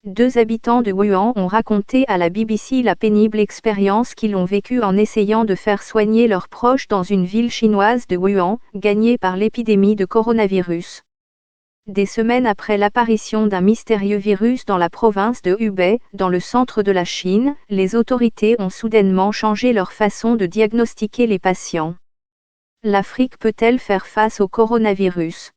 2 habitants de Wuhan ont raconté à la BBC la pénible expérience qu'ils ont vécue en essayant de faire soigner leurs proches dans une ville chinoise de Wuhan, gagnée par l'épidémie de coronavirus. Des semaines après l'apparition d'un mystérieux virus dans la province de Hubei, dans le centre de la Chine, les autorités ont soudainement changé leur façon de diagnostiquer les patients. L'Afrique peut-elle faire face au coronavirus ?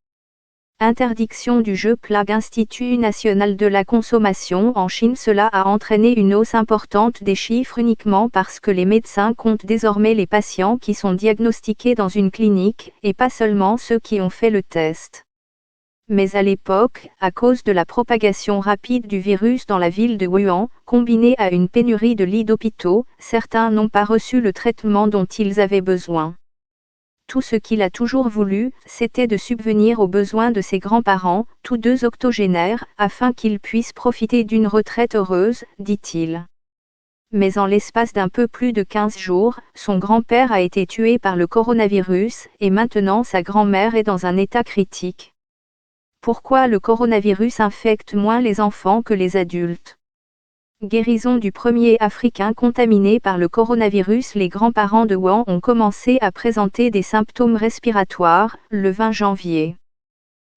Interdiction du jeu Plague. Institut national de la consommation en Chine. Cela a entraîné une hausse importante des chiffres uniquement parce que les médecins comptent désormais les patients qui sont diagnostiqués dans une clinique, et pas seulement ceux qui ont fait le test. Mais à l'époque, à cause de la propagation rapide du virus dans la ville de Wuhan, combinée à une pénurie de lits d'hôpitaux, certains n'ont pas reçu le traitement dont ils avaient besoin. Tout ce qu'il a toujours voulu, c'était de subvenir aux besoins de ses grands-parents, tous deux octogénaires, afin qu'ils puissent profiter d'une retraite heureuse, dit-il. Mais en l'espace d'un peu plus de 15 jours, son grand-père a été tué par le coronavirus, et maintenant sa grand-mère est dans un état critique. Pourquoi le coronavirus infecte moins les enfants que les adultes ? Guérison du premier Africain contaminé par le coronavirus. Les grands-parents de Wuhan ont commencé à présenter des symptômes respiratoires, le 20 janvier.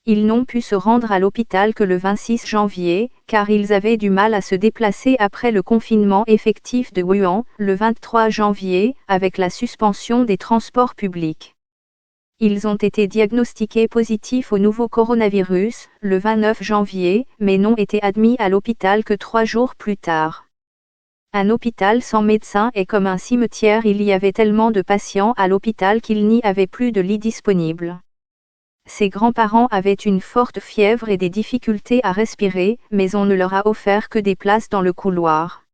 Ils n'ont pu se rendre à l'hôpital que le 26 janvier, car ils avaient du mal à se déplacer après le confinement effectif de Wuhan, le 23 janvier, avec la suspension des transports publics. Ils ont été diagnostiqués positifs au nouveau coronavirus, le 29 janvier, mais n'ont été admis à l'hôpital que 3 jours plus tard. Un hôpital sans médecin est comme un cimetière. Il y avait tellement de patients à l'hôpital qu'il n'y avait plus de lits disponibles. Ses grands-parents avaient une forte fièvre et des difficultés à respirer, mais on ne leur a offert que des places dans le couloir.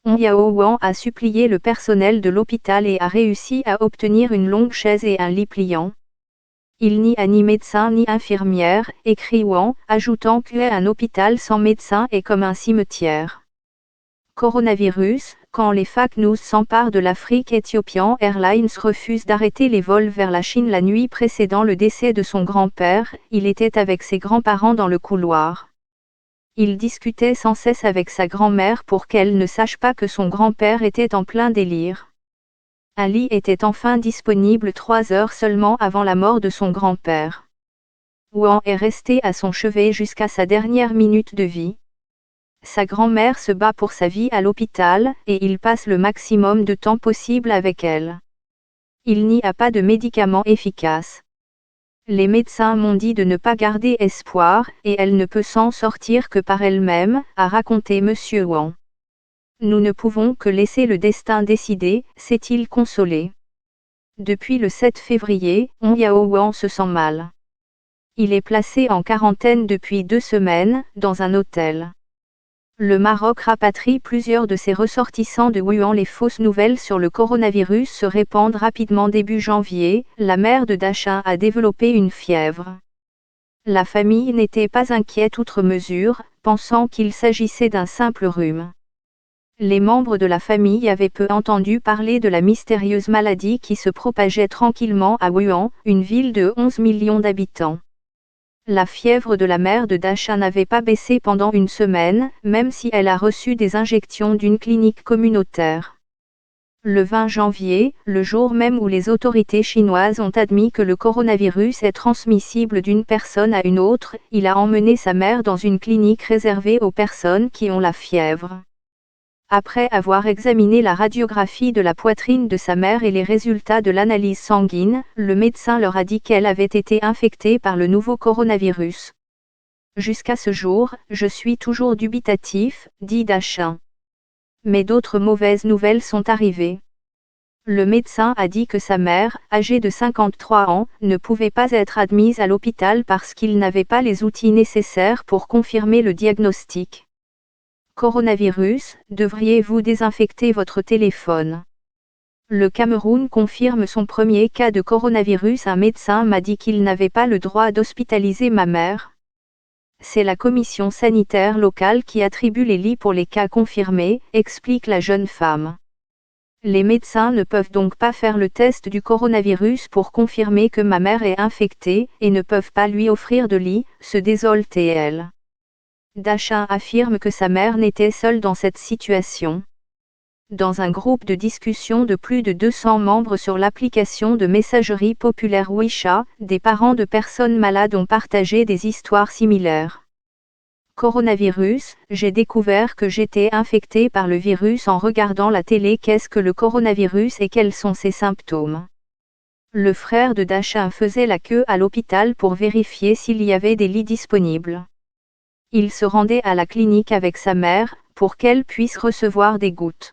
Yao Wang a supplié le personnel de l'hôpital et a réussi à obtenir une longue chaise et un lit pliant. Il n'y a ni médecin ni infirmière, écrit Wang, ajoutant qu'un hôpital sans médecin est comme un cimetière. Coronavirus. Quand les fake news s'emparent de l'Afrique, Ethiopian Airlines refuse d'arrêter les vols vers la Chine. La nuit précédant le décès de son grand-père, il était avec ses grands-parents dans le couloir. Il discutait sans cesse avec sa grand-mère pour qu'elle ne sache pas que son grand-père était en plein délire. Un lit était enfin disponible 3 heures seulement avant la mort de son grand-père. Wang est resté à son chevet jusqu'à sa dernière minute de vie. Sa grand-mère se bat pour sa vie à l'hôpital, et il passe le maximum de temps possible avec elle. Il n'y a pas de médicaments efficaces. Les médecins m'ont dit de ne pas garder espoir, et elle ne peut s'en sortir que par elle-même, a raconté M. Wang. Nous ne pouvons que laisser le destin décider, s'est-il consolé. Depuis le 7 février, Yao Wang se sent mal. Il est placé en quarantaine depuis 2 semaines, dans un hôtel. Le Maroc rapatrie plusieurs de ses ressortissants de Wuhan. Les fausses nouvelles sur le coronavirus se répandent rapidement. Début janvier, la mère de Dashin a développé une fièvre. La famille n'était pas inquiète outre mesure, pensant qu'il s'agissait d'un simple rhume. Les membres de la famille avaient peu entendu parler de la mystérieuse maladie qui se propageait tranquillement à Wuhan, une ville de 11 millions d'habitants. La fièvre de la mère de Dashin n'avait pas baissé pendant une semaine, même si elle a reçu des injections d'une clinique communautaire. Le 20 janvier, le jour même où les autorités chinoises ont admis que le coronavirus est transmissible d'une personne à une autre, il a emmené sa mère dans une clinique réservée aux personnes qui ont la fièvre. Après avoir examiné la radiographie de la poitrine de sa mère et les résultats de l'analyse sanguine, le médecin leur a dit qu'elle avait été infectée par le nouveau coronavirus. Jusqu'à ce jour, je suis toujours dubitatif, dit Dashin. Mais d'autres mauvaises nouvelles sont arrivées. Le médecin a dit que sa mère, âgée de 53 ans, ne pouvait pas être admise à l'hôpital parce qu'il n'avait pas les outils nécessaires pour confirmer le diagnostic. Coronavirus, devriez-vous désinfecter votre téléphone? Le Cameroun confirme son premier cas de coronavirus. Un médecin m'a dit qu'il n'avait pas le droit d'hospitaliser ma mère. C'est la commission sanitaire locale qui attribue les lits pour les cas confirmés, explique la jeune femme. Les médecins ne peuvent donc pas faire le test du coronavirus pour confirmer que ma mère est infectée, et ne peuvent pas lui offrir de lit, se désole TL. Dasha affirme que sa mère n'était seule dans cette situation. Dans un groupe de discussion de plus de 200 membres sur l'application de messagerie populaire WeChat, des parents de personnes malades ont partagé des histoires similaires. Coronavirus, j'ai découvert que j'étais infecté par le virus en regardant la télé. Qu'est-ce que le coronavirus et quels sont ses symptômes? Le frère de Dasha faisait la queue à l'hôpital pour vérifier s'il y avait des lits disponibles. Il se rendait à la clinique avec sa mère, pour qu'elle puisse recevoir des gouttes.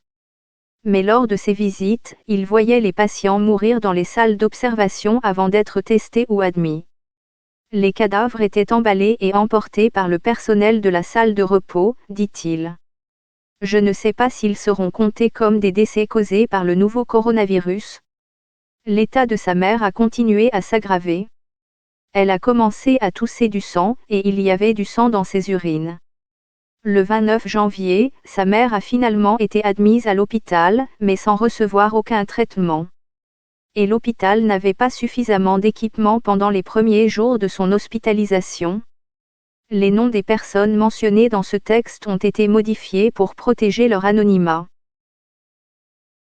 Mais lors de ces visites, il voyait les patients mourir dans les salles d'observation avant d'être testés ou admis. Les cadavres étaient emballés et emportés par le personnel de la salle de repos, dit-il. Je ne sais pas s'ils seront comptés comme des décès causés par le nouveau coronavirus. L'état de sa mère a continué à s'aggraver. Elle a commencé à tousser du sang, et il y avait du sang dans ses urines. Le 29 janvier, sa mère a finalement été admise à l'hôpital, mais sans recevoir aucun traitement. Et l'hôpital n'avait pas suffisamment d'équipement pendant les premiers jours de son hospitalisation. Les noms des personnes mentionnées dans ce texte ont été modifiés pour protéger leur anonymat.